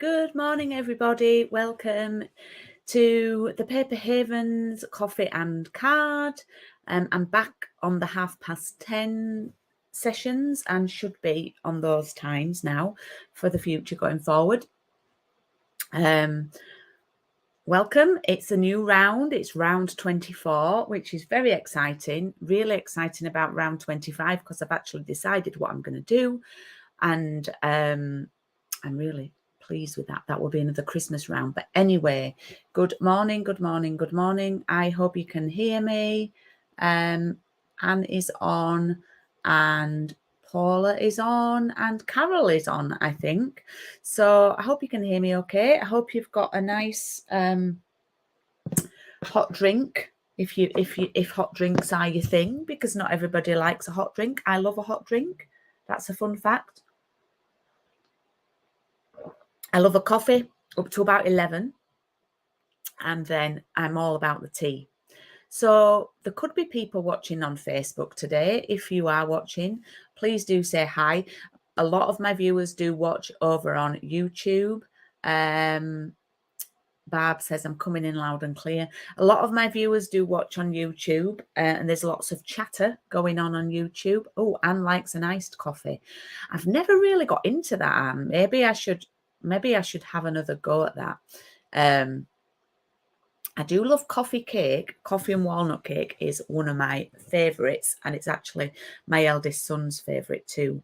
Good morning, everybody. Welcome to the Paper Havens Coffee and Card. I'm back on the 10:30 sessions and should be on those times now for the future going forward. Welcome. It's a new round. It's round 24, which is very exciting. Really exciting about round 25 because I've actually decided what I'm going to do, and I'm really pleased with that. That will be another Christmas round. But anyway, good morning. I hope you can hear me. Anne is on, and Paula is on, and Carol is on, I think. So I hope you can hear me okay. I hope you've got a nice hot drink if hot drinks are your thing, because not everybody likes a hot drink. I love a hot drink. That's a fun fact. I love a coffee up to about 11, and then I'm all about the tea. So there could be people watching on Facebook today. If you are watching, please do say hi. A lot of my viewers do watch over on YouTube. Barb says I'm coming in loud and clear. A lot of my viewers do watch on YouTube, and there's lots of chatter going on YouTube. Oh, Anne likes an iced coffee. I've never really got into that, Anne. Maybe I should have another go at that. I do love coffee cake. Coffee and walnut cake is one of my favourites, and it's actually my eldest son's favourite too.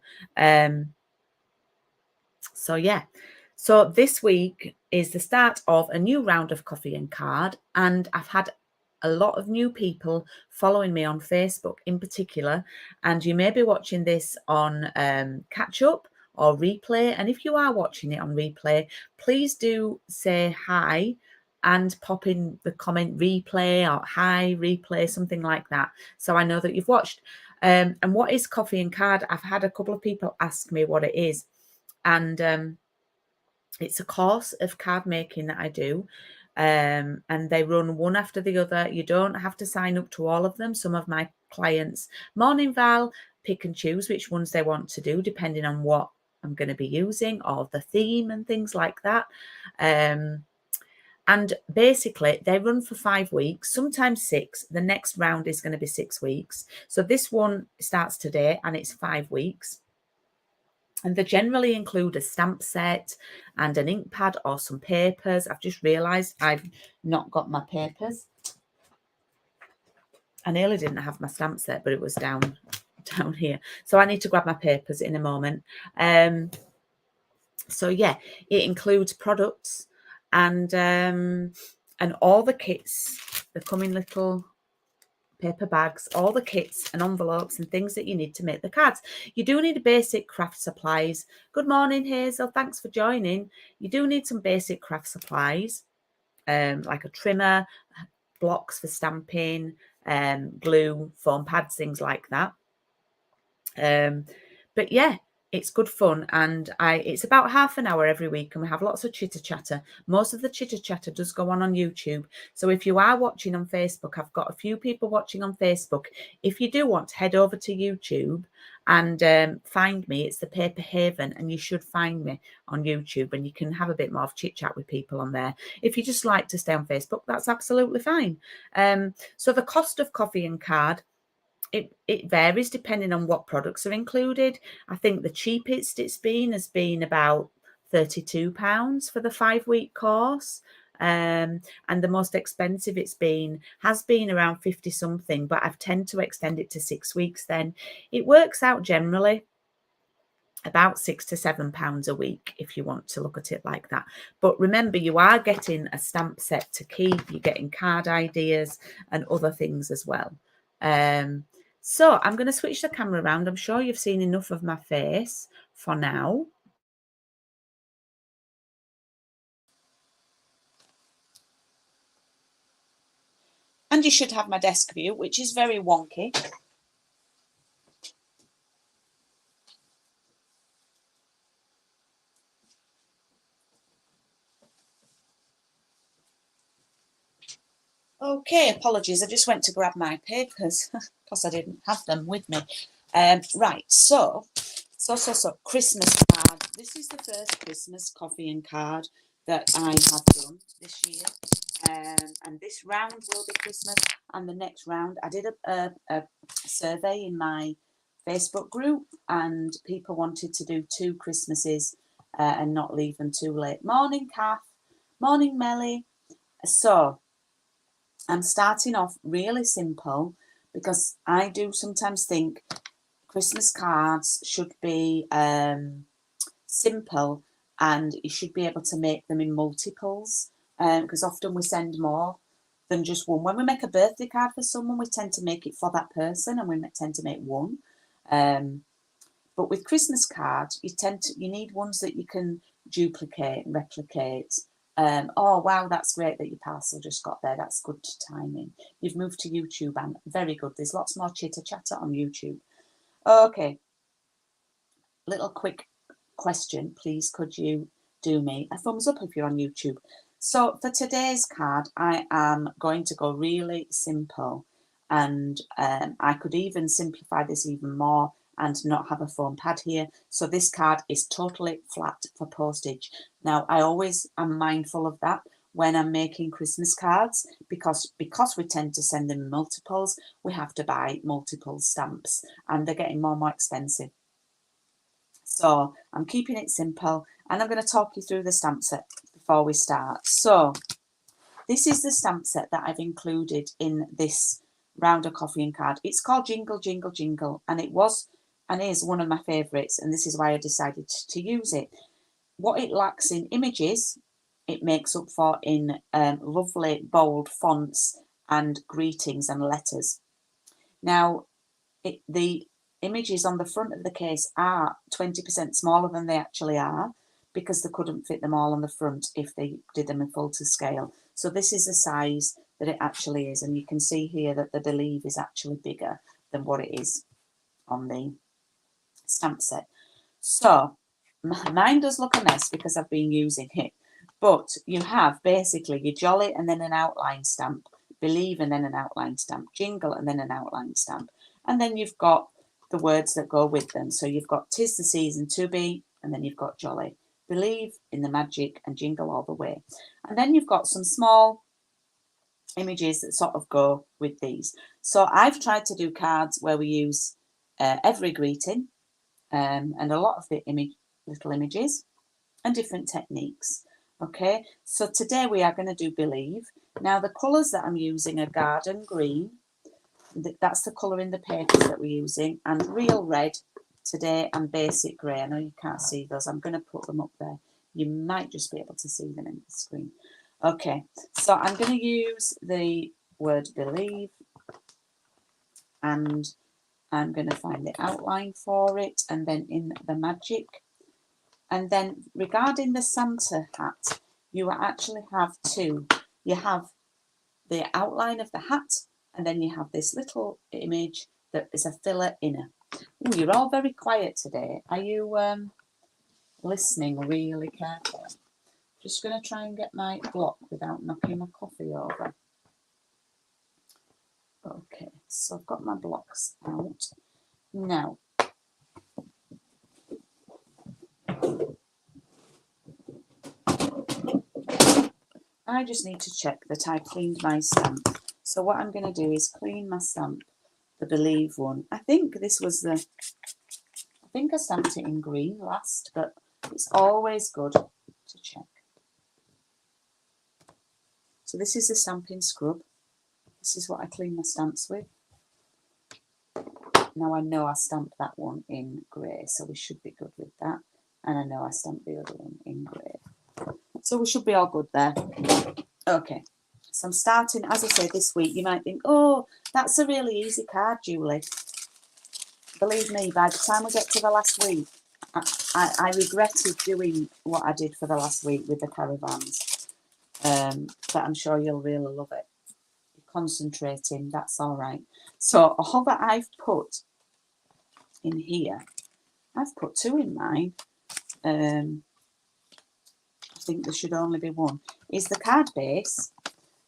So yeah. So this week is the start of a new round of Coffee and Card, and I've had a lot of new people following me on Facebook in particular, and you may be watching this on catch up or replay. And if you are watching it on replay, please do say hi and pop in the comment replay or hi replay, something like that, so I know that you've watched. And what is Coffee and Card? I've had a couple of people ask me what it is, and it's a course of card making that I do, and they run one after the other. You don't have to sign up to all of them. Some of my clients, morning Val, pick and choose which ones they want to do depending on what I'm going to be using or the theme and things like that. And basically they run for 5 weeks, sometimes 6. The next round is going to be 6 weeks. So this one starts today and it's 5 weeks. And they generally include a stamp set and an ink pad or some papers. I've just realised I've not got my papers. I nearly didn't have my stamp set, but it was down here. So I need to grab my papers in a moment. So yeah, it includes products and all the kits. They come in little paper bags, all the kits and envelopes and things that you need to make the cards. You do need a basic craft supplies. Good morning, Hazel. Thanks for joining. You do need some basic craft supplies, like a trimmer, blocks for stamping, glue, foam pads, things like that. But yeah, it's good fun, and it's about half an hour every week, and we have lots of chitter chatter. Most of the chitter chatter does go on YouTube. So if you are watching on Facebook, I've got a few people watching on Facebook. If you do want to head over to YouTube and find me, it's the Paper Haven, and you should find me on YouTube, and you can have a bit more of chit chat with people on there. If you just like to stay on Facebook, that's absolutely fine. So the cost of Coffee and Card, it varies depending on what products are included. I think the cheapest has been about £32 for the 5-week course, and the most expensive has been around 50 something, but I've tend to extend it to 6 weeks. Then it works out generally about £6 to £7 a week if you want to look at it like that. But remember, you are getting a stamp set to keep, you're getting card ideas and other things as well. So I'm going to switch the camera around. I'm sure you've seen enough of my face for now. And you should have my desk view, which is very wonky. Okay, apologies. I just went to grab my papers because I didn't have them with me. Right, so Christmas card. This is the first Christmas coffee and card that I have done this year. And this round will be Christmas, and the next round I did a survey in my Facebook group, and people wanted to do 2 Christmases and not leave them too late. Morning, Kath. Morning, Melly. So I'm starting off really simple, because I do sometimes think Christmas cards should be simple, and you should be able to make them in multiples, because often we send more than just one. When we make a birthday card for someone, we tend to make it for that person, and we tend to make one. But with Christmas cards, you need ones that you can duplicate and replicate. Oh wow, that's great that your parcel just got there. That's good timing. You've moved to YouTube, and very good. There's lots more chitter chatter on YouTube. Okay, little quick question, please. Could you do me a thumbs up if you're on YouTube? So for today's card, I am going to go really simple, and I could even simplify this even more and not have a foam pad here. So this card is totally flat for postage. Now, I always am mindful of that when I'm making Christmas cards, because we tend to send them in multiples, we have to buy multiple stamps, and they're getting more and more expensive. So I'm keeping it simple, and I'm going to talk you through the stamp set before we start. So this is the stamp set that I've included in this round of coffee and card. It's called Jingle Jingle Jingle, and it was and is one of my favourites, and this is why I decided to use it. What it lacks in images, it makes up for in lovely bold fonts and greetings and letters. Now, the images on the front of the case are 20% smaller than they actually are, because they couldn't fit them all on the front if they did them in full to scale. So this is the size that it actually is, and you can see here that the Believe is actually bigger than what it is on the stamp set. So mine does look a mess because I've been using it, but you have basically your Jolly and then an outline stamp, Believe and then an outline stamp, Jingle and then an outline stamp, and then you've got the words that go with them. So you've got 'Tis the season to be, and then you've got Jolly, Believe in the magic, and Jingle all the way. And then you've got some small images that sort of go with these. So I've tried to do cards where we use every greeting, and a lot of the little images and different techniques. Okay, so today we are going to do Believe. Now the colours that I'm using are Garden Green, that's the colour in the papers that we're using, and Real Red today, and Basic Grey. I know you can't see those, I'm going to put them up there. You might just be able to see them in the screen. Okay, so I'm going to use the word Believe, and I'm going to find the outline for it, and then in the magic. And then regarding the Santa hat, you actually have 2. You have the outline of the hat, and then you have this little image that is a filler inner. Ooh, you're all very quiet today. Are you listening really carefully? Just going to try and get my block without knocking my coffee over. Okay, so I've got my blocks out. Now, I just need to check that I cleaned my stamp. So what I'm going to do is clean my stamp, the Believe one. I think I stamped it in green last, but it's always good to check. So this is the stamping scrub. This is what I clean my stamps with. Now I know I stamped that one in grey, so we should be good with that. And I know I stamped the other one in grey. So we should be all good there. Okay, so I'm starting, as I say, this week. You might think, oh, that's a really easy card, Julie. Believe me, by the time we get to the last week, I regretted doing what I did for the last week with the caravans. But I'm sure you'll really love it. You're concentrating, that's all right. So all that I've put in here, I've put 2 in mine. I think there should only be 1. Is the card base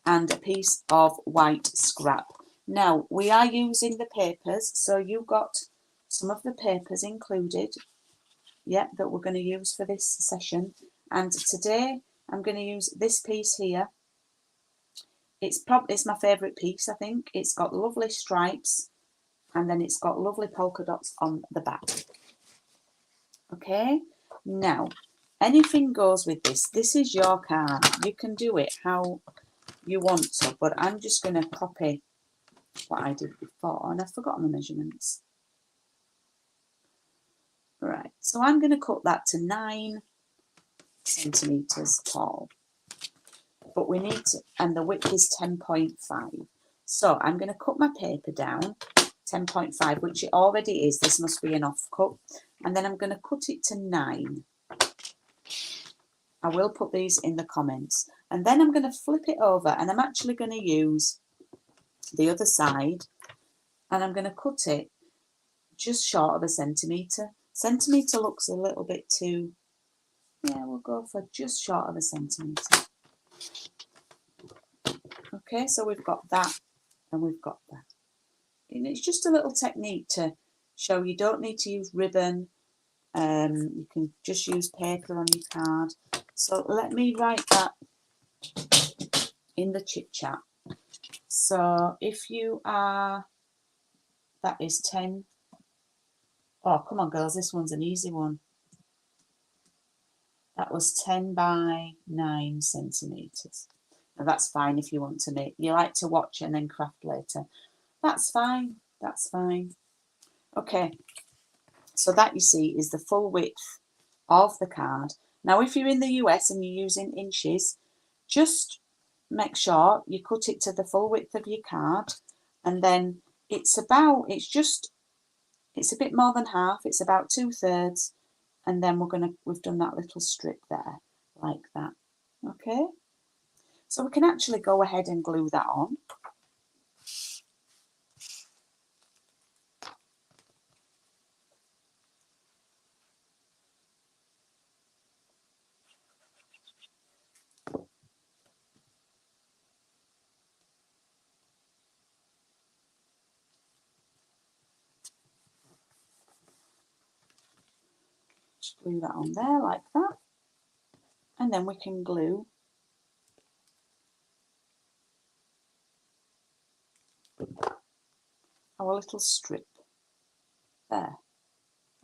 and a piece of white scrap. Now, we are using the papers, so you got some of the papers included yeah, that we're going to use for this session. And today I'm going to use this piece here. It's my favourite piece, I think. It's got lovely stripes and then it's got lovely polka dots on the back. Okay, now anything goes with this. This is your card. You can do it how you want to, but I'm just going to copy what I did before, and I've forgotten the measurements. Right, so I'm going to cut that to 9 centimetres tall. But we need to, and the width is 10.5. So I'm going to cut my paper down 10.5, which it already is. This must be an offcut. And then I'm going to cut it to 9. I will put these in the comments. And then I'm going to flip it over, and I'm actually going to use the other side, and I'm going to cut it just short of a centimetre. Centimetre looks a little bit too, yeah, we'll go for just short of a centimetre. Okay, so we've got that and we've got that. And it's just a little technique to show you don't need to use ribbon. You can just use paper on your card. So let me write that in the chit chat. So if you are, that is 10. Oh, come on, girls, this one's an easy one. That was 10 by 9 centimetres. Now that's fine if you want to make, you like to watch and then craft later. That's fine, that's fine. Okay, so that you see is the full width of the card. Now if you're in the US and you're using inches, just make sure you cut it to the full width of your card, and then it's a bit more than half, it's about 2/3, and then we've done that little strip there, like that. Okay, so we can actually go ahead and glue that on. Just glue that on there like that, and then we can glue our little strip there.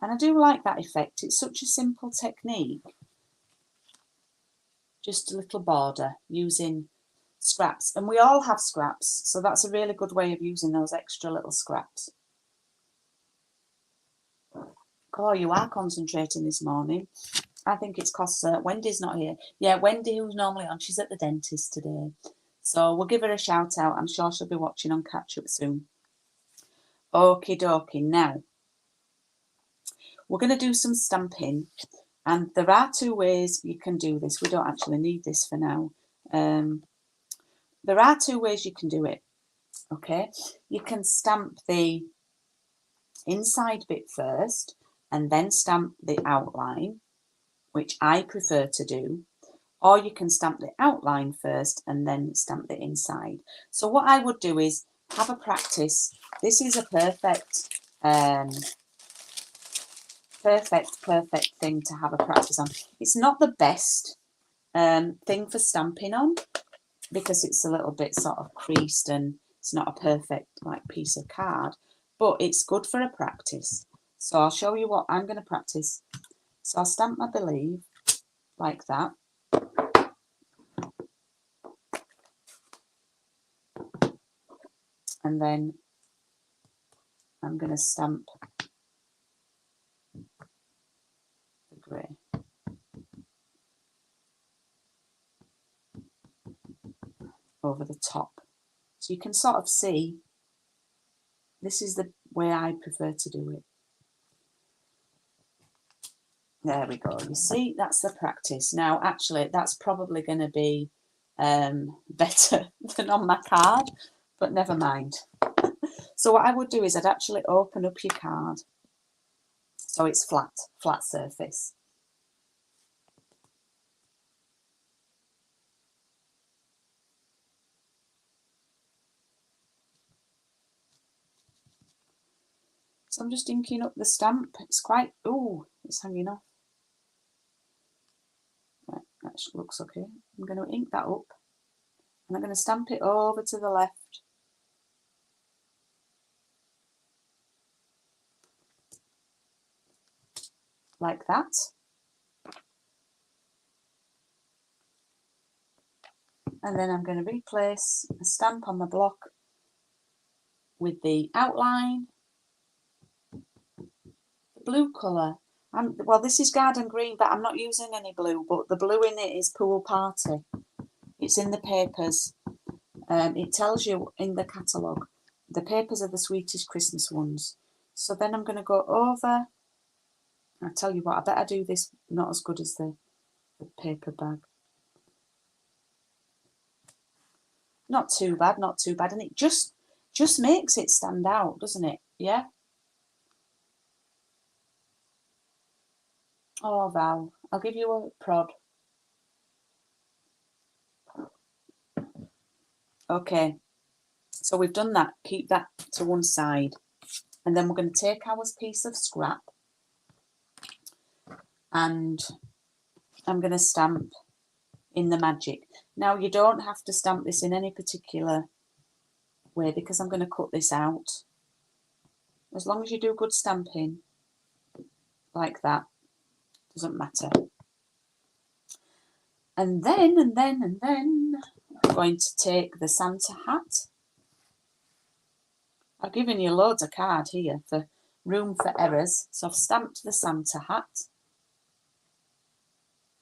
And I do like that effect. It's such a simple technique. Just a little border using scraps, and we all have scraps, so that's a really good way of using those extra little scraps. Oh, you are concentrating this morning. I think it's because Wendy's not here. Yeah, Wendy, who's normally on, she's at the dentist today. So we'll give her a shout out. I'm sure she'll be watching on Catch Up soon. Okie dokie. Now, we're going to do some stamping. And there are 2 ways you can do this. We don't actually need this for now. There are 2 ways you can do it. Okay. You can stamp the inside bit first and then stamp the outline, which I prefer to do, or you can stamp the outline first and then stamp the inside. So what I would do is have a practice. This is a perfect thing to have a practice on. It's not the best thing for stamping on because it's a little bit sort of creased and it's not a perfect like piece of card, but it's good for a practice. So I'll show you what I'm going to practice. So I'll stamp my believe like that. And then I'm going to stamp the grey. Over the top. So you can sort of see, this is the way I prefer to do it. There we go. You see, that's the practice. Now, actually, that's probably going to be better than on my card, but never mind. So what I would do is I'd actually open up your card so it's flat surface. So I'm just inking up the stamp. It's quite, oh, it's hanging off. That looks okay. I'm going to ink that up and I'm going to stamp it over to the left. Like that. And then I'm going to replace a stamp on the block with the outline. The blue colour. Well, this is garden green, but I'm not using any blue, but the blue in it is Pool Party. It's in the papers. It tells you in the catalogue. The papers are the sweetest Christmas ones. So then I'm going to go over. I tell you what, I better do this not as good as the paper bag. Not too bad, not too bad. And it just makes it stand out, doesn't it? Yeah? Oh, Val, I'll give you a prod. Okay, so we've done that. Keep that to one side. And then we're going to take our piece of scrap and I'm going to stamp in the magic. Now, you don't have to stamp this in any particular way because I'm going to cut this out. As long as you do good stamping, like that, doesn't matter. And then I'm going to take the Santa hat. I've given you loads of card here for room for errors. So I've stamped the Santa hat.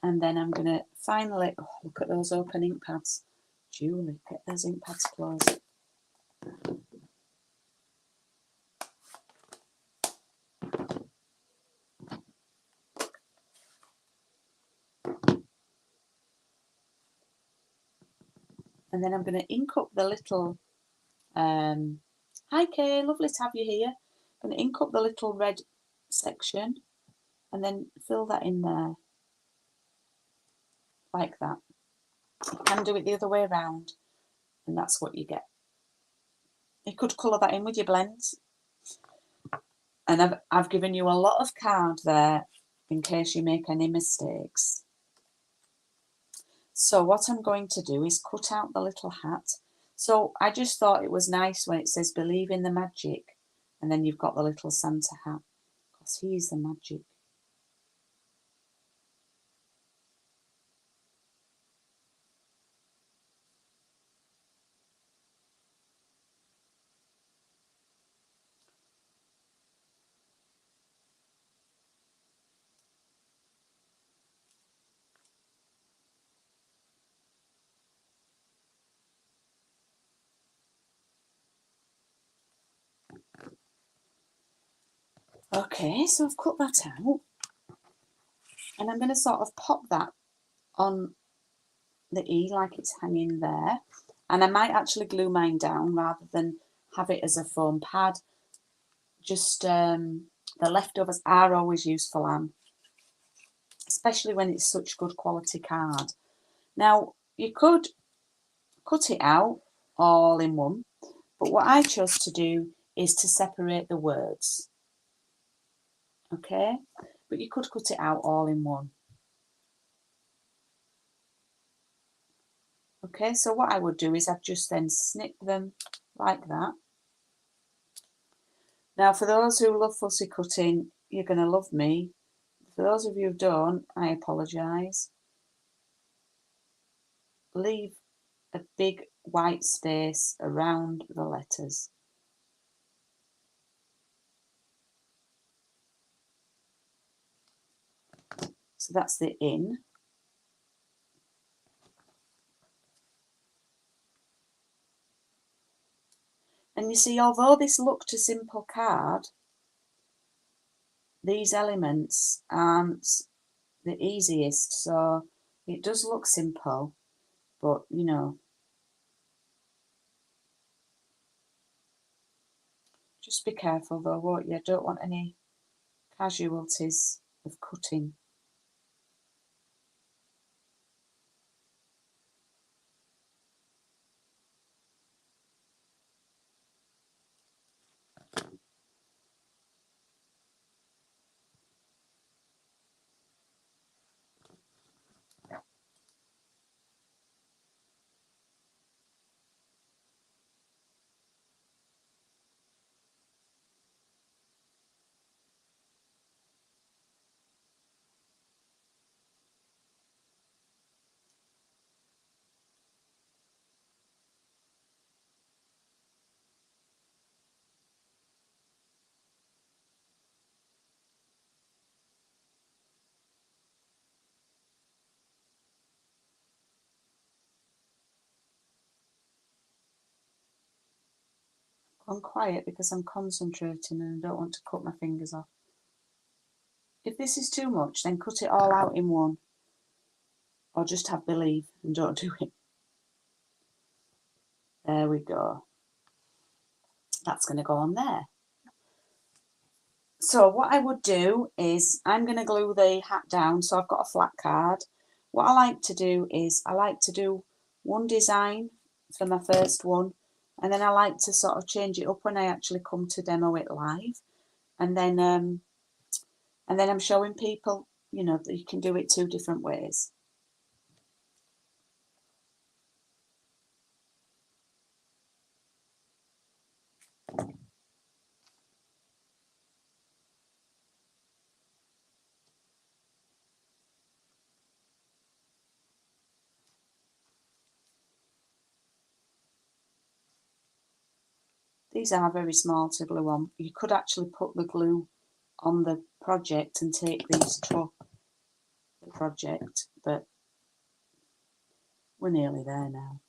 And then I'm going to finally, oh, look at those open ink pads. Julie, get those ink pads closed. And then I'm going to ink up the little, hi Kay, lovely to have you here. I'm going to ink up the little red section and then fill that in there, like that. You can do it the other way around, and that's what you get. You could colour that in with your blends. And I've given you a lot of card there in case you make any mistakes. So what I'm going to do is cut out the little hat. So I just thought it was nice when it says believe in the magic and then you've got the little Santa hat because he's the magic. Okay, so I've cut that out and I'm going to sort of pop that on the E like it's hanging there, and I might actually glue mine down rather than have it as a foam pad. Just the leftovers are always useful, Anne, especially when it's such good quality card. Now you could cut it out all in one, but what I chose to do is to separate the words. Okay, but you could cut it out all in one. Okay, so what I would do is I'd just then snip them like that. Now, for those who love fussy cutting, you're going to love me. For those of you who don't, I apologise. Leave a big white space around the letters. So that's the in. And you see, although this looked a simple card, these elements aren't the easiest. So it does look simple, but you know, just be careful though, won't you? Don't want any casualties of cutting. I'm quiet because I'm concentrating and I don't want to cut my fingers off. If this is too much, then cut it all out in one. Or just have belief and don't do it. There we go. That's going to go on there. So what I would do is I'm going to glue the hat down. So I've got a flat card. What I like to do is I like to do one design for my first one. And then I like to sort of change it up when I actually come to demo it live. And then I'm showing people, you know, that you can do it 2 different ways. These are very small to glue on. You could actually put the glue on the project and take these to the project, but we're nearly there now.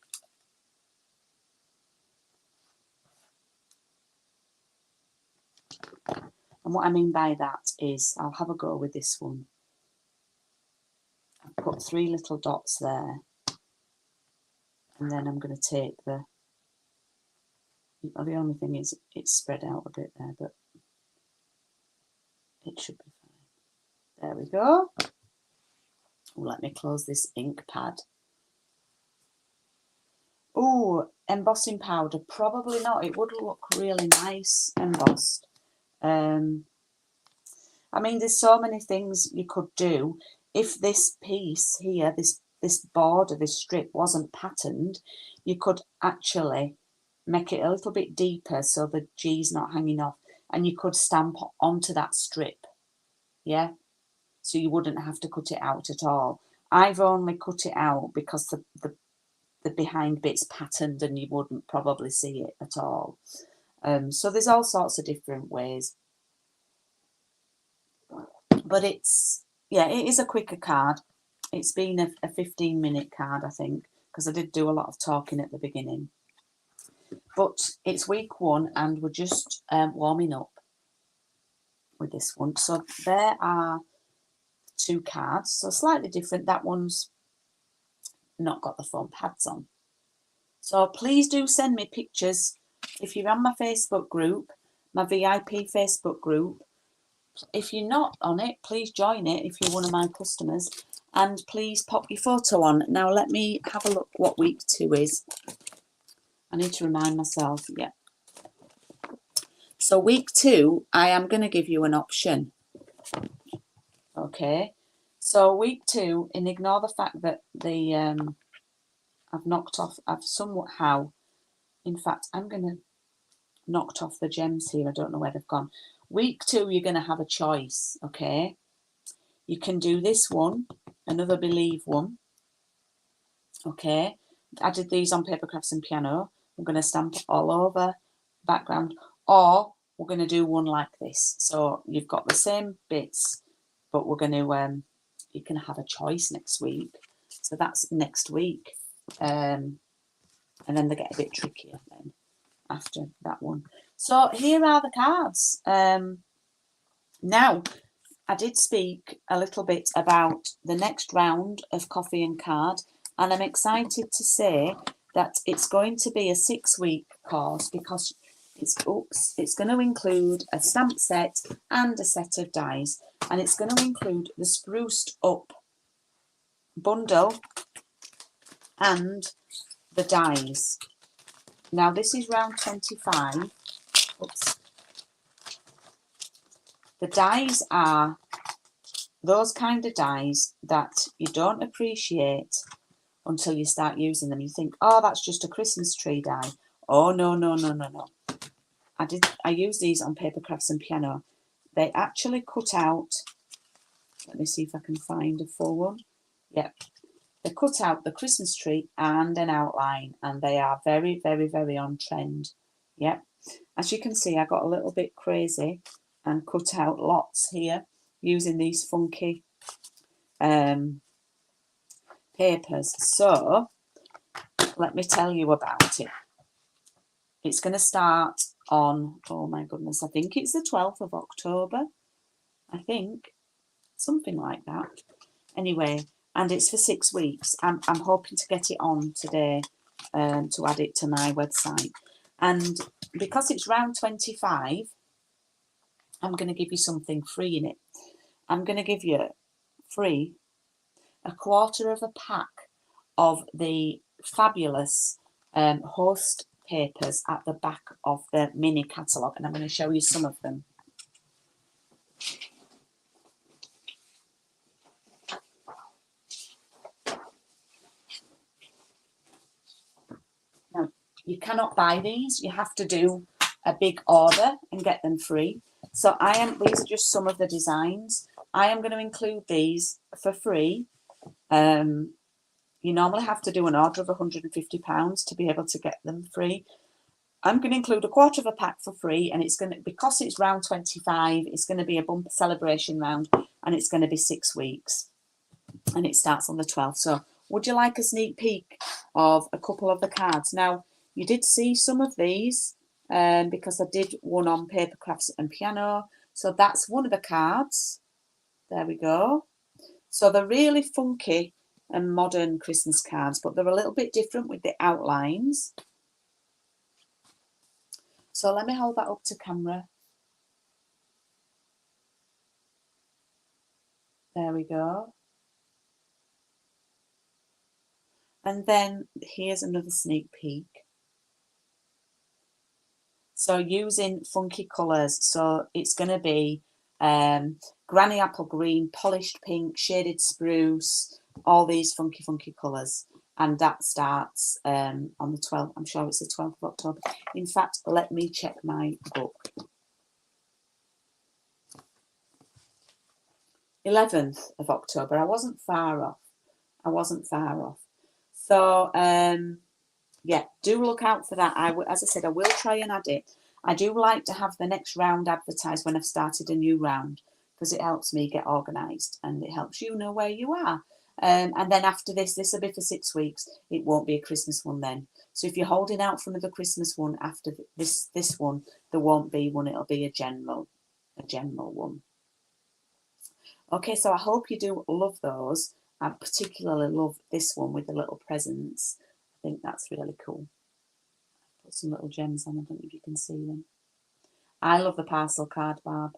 And what I mean by that is I'll have a go with this one. I've put 3 little dots there, and then I'm going to take the only thing is it's spread out a bit there, but it should be fine. There we go. Let me close this ink pad. Oh, embossing powder. Probably not. It would look really nice embossed. I mean, there's so many things you could do. If this piece here, this border, this strip wasn't patterned, you could actually make it a little bit deeper so the G's not hanging off, and you could stamp onto that strip. Yeah, so you wouldn't have to cut it out at all. I've only cut it out because the behind bit's patterned and you wouldn't probably see it at all. So there's all sorts of different ways. But it's, yeah, it is a quicker card. It's been a 15-minute card, I think, because I did do a lot of talking at the beginning. But it's week 1 and we're just warming up with this one. So there are 2 cards, so slightly different. That one's not got the foam pads on. So please do send me pictures if you're on my Facebook group, my VIP Facebook group. If you're not on it, please join it if you're one of my customers, and please pop your photo on. Now let me have a look what week 2 is. I need to remind myself. Yeah. So week 2, I am going to give you an option. Okay. So week 2, and ignore the fact that the I've somehow, in fact, I'm going to knocked off the gems here. I don't know where they've gone. Week 2, you're going to have a choice. Okay. You can do this one, another Believe one. Okay. I did these on Paper Crafts and Piano. I'm going to stamp it all over background, or we're going to do one like this. So you've got the same bits, but we're going to, you can have a choice next week. So that's next week. And then they get a bit trickier then after that one. So here are the cards. Now, I did speak a little bit about the next round of Coffee and Card, and I'm excited to say that it's going to be a 6-week course because it's going to include a stamp set and a set of dies, and it's going to include the spruced up bundle and the dies. Now this is round 25. Oops. The dies are those kind of dies that you don't appreciate until you start using them. You think, oh, that's just a Christmas tree die. Oh, no, no, no, no, no. I use these on Paper Crafts and Piano. They actually cut out, let me see if I can find a full one. Yep. They cut out the Christmas tree and an outline, and they are very, very, very on trend. Yep. As you can see, I got a little bit crazy and cut out lots here using these funky papers. So let me tell you about it. It's going to start on, oh my goodness, I think it's the 12th of October. I think something like that. Anyway, and it's for 6 weeks. I'm hoping to get it on today to add it to my website. And because it's round 25, I'm going to give you something free in it. I'm going to give you free a quarter of a pack of the fabulous host papers at the back of the mini catalogue, and I'm going to show you some of them. Now, you cannot buy these. You have to do a big order and get them free. So these are just some of the designs. I am going to include these for free. You normally have to do an order of £150 to be able to get them free. I'm going to include a quarter of a pack for free, and it's going to, because it's round 25, it's going to be a bumper celebration round, and it's going to be 6 weeks, and it starts on the 12th. So would you like a sneak peek of a couple of the cards? Now, you did see some of these because I did one on paper crafts and piano. So that's one of the cards. There we go. So they're really funky and modern Christmas cards, but they're a little bit different with the outlines. So let me hold that up to camera. There we go. And then here's another sneak peek. So using funky colours. So it's going to be granny apple green, polished pink, shaded spruce, all these funky colours. And that starts on the 12th. I'm sure it's the 12th of October. In fact, let me check my book. 11th of October. I wasn't far off. So, yeah, do look out for that. As I said, I will try and add it. I do like to have the next round advertised when I've started a new round, because it helps me get organised and it helps you know where you are. And then after this will be for 6 weeks. It won't be a Christmas one then. So if you're holding out for another Christmas one after this one, there won't be one. It'll be a general one. Okay, so I hope you do love those. I particularly love this one with the little presents. I think that's really cool. Put some little gems on. I don't know if you can see them. I love the parcel card, Barb.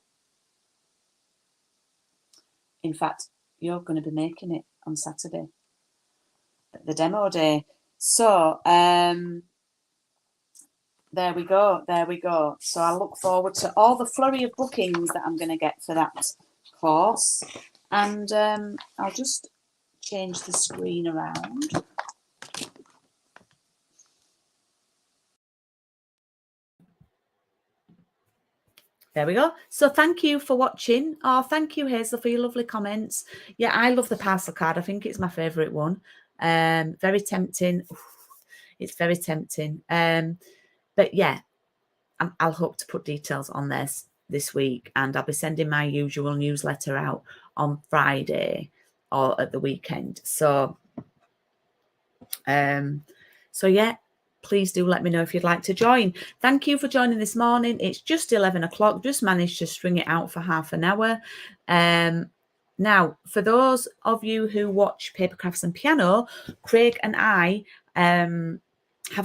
In fact, you're going to be making it on Saturday at the demo day. So there we go. So I look forward to all the flurry of bookings that I'm going to get for that course. And I'll just change the screen around. There we go. So thank you for watching. Oh, thank you, Hazel, for your lovely comments. Yeah, I love the parcel card. I think it's my favourite one. Very tempting. It's very tempting. But yeah, I'll hope to put details on this week, and I'll be sending my usual newsletter out on Friday or at the weekend. So yeah, please do let me know if you'd like to join. Thank you for joining this morning. It's just 11 o'clock. Just managed to string it out for half an hour. Now, for those of you who watch Paper Crafts and Piano, Craig and I have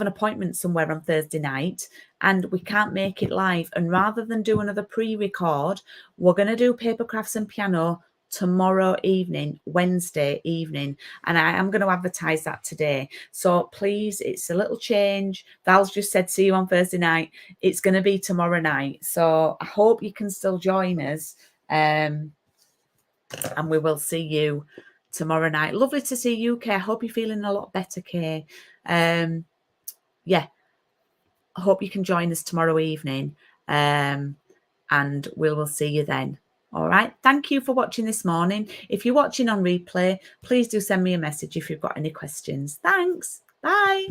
an appointment somewhere on Thursday night, and we can't make it live. And rather than do another pre-record, we're going to do Paper Crafts and Piano tomorrow evening, Wednesday evening, and I am going to advertise that today. So please, it's a little change. Val's just said see you on Thursday night. It's going to be tomorrow night, so I hope you can still join us, and we will see you tomorrow night. Lovely to see you, Kay. I hope you're feeling a lot better, Kay. Yeah, I hope you can join us tomorrow evening, and we will see you then. All right. Thank you for watching this morning. If you're watching on replay, please do send me a message if you've got any questions. Thanks. Bye.